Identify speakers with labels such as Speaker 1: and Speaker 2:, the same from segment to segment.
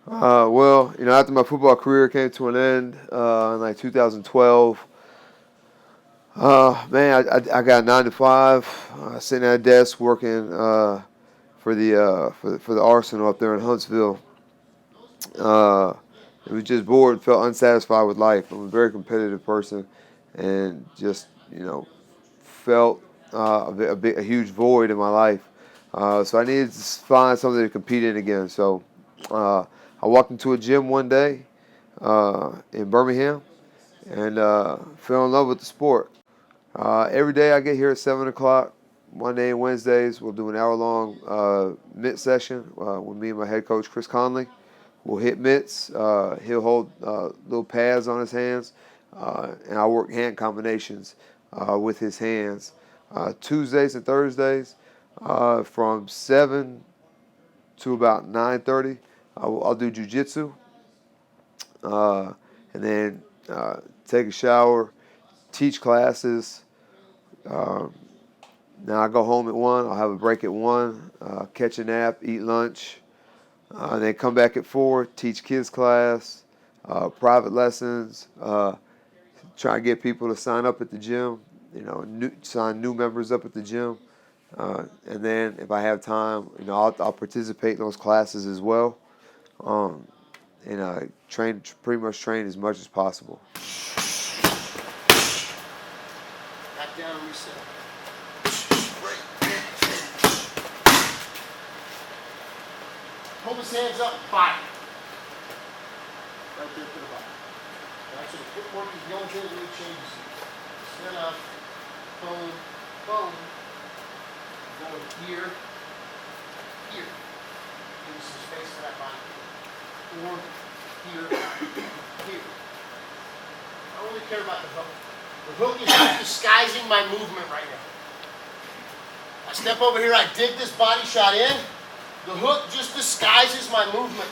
Speaker 1: Well, after my football career came to an end in like 2012, man, I got 9 to 5, sitting at a desk working for the Arsenal up there in Huntsville. Uh, it was just bored and felt unsatisfied with life. I'm a very competitive person, and just felt a huge void in my life. So I needed to find something to compete in again. So I walked into a gym one day in Birmingham and fell in love with the sport. Every day I get here at 7 o'clock. Monday and Wednesdays we'll do an hour-long mitt session with me and my head coach, Chris Conley. We'll hit mitts. He'll hold little pads on his hands, and I'll work hand combinations with his hands. Tuesdays and Thursdays from 7 to about 9:30, I'll do jujitsu, and then take a shower, teach classes. Now I go home at 1. I'll have a break at 1, catch a nap, eat lunch, then come back at 4, teach kids class, private lessons, try and get people to sign up at the gym, sign new members up at the gym. And then if I have time, I'll participate in those classes as well. And pretty much train as much as possible.
Speaker 2: Back down, reset. Hold his hands up, fire. Right there to the bottom. Right, so the footwork is the only thing that really changes. Stand up, boom, boom. Go here, here. Give me some space for that body. Or here, here. I don't really care about the hook. The hook is just disguising my movement right now. I step over here, I dig this body shot in. The hook just disguises my movement.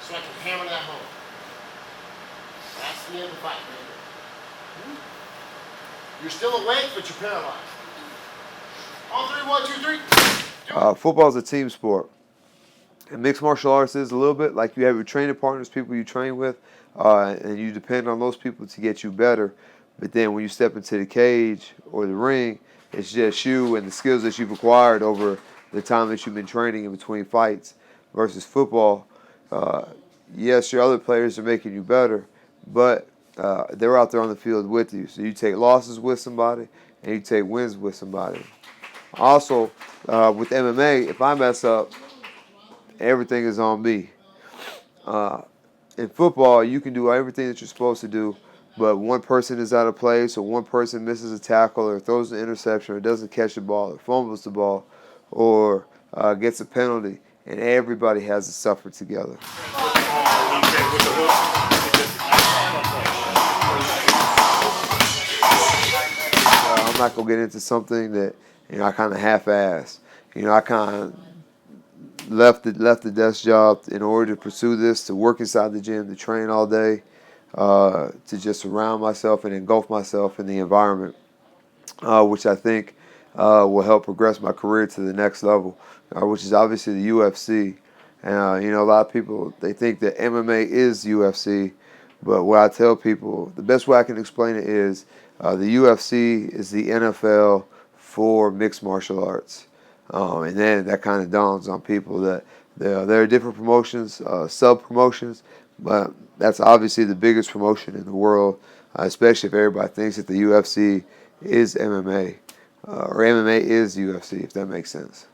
Speaker 2: So I can hammer that home. That's the end of the fight, baby. You're still awake, but you're paralyzed. On 3, 1, 2, 3.
Speaker 1: Football is a team sport. And mixed martial arts is a little bit like you have your training partners, people you train with, and you depend on those people to get you better. But then when you step into the cage or the ring, it's just you and the skills that you've acquired over the time that you've been training in between fights. Versus football, yes, your other players are making you better, but they're out there on the field with you. So you take losses with somebody and you take wins with somebody. Also, with MMA, if I mess up, everything is on me. In football, you can do everything that you're supposed to do, but one person is out of place, or one person misses a tackle, or throws an interception, or doesn't catch the ball, or fumbles the ball, or gets a penalty, and everybody has to suffer together. I'm not going to get into something that I kind of half-assed. I kind of left the desk job in order to pursue this, to work inside the gym, to train all day, to just surround myself and engulf myself in the environment, which I think will help progress my career to the next level, which is obviously the UFC. And a lot of people, they think that MMA is UFC, but what I tell people, the best way I can explain it is the UFC is the NFL for mixed martial arts. And then that kind of dawns on people that there are different promotions, sub-promotions, but that's obviously the biggest promotion in the world, especially if everybody thinks that the UFC is MMA, or MMA is UFC, if that makes sense.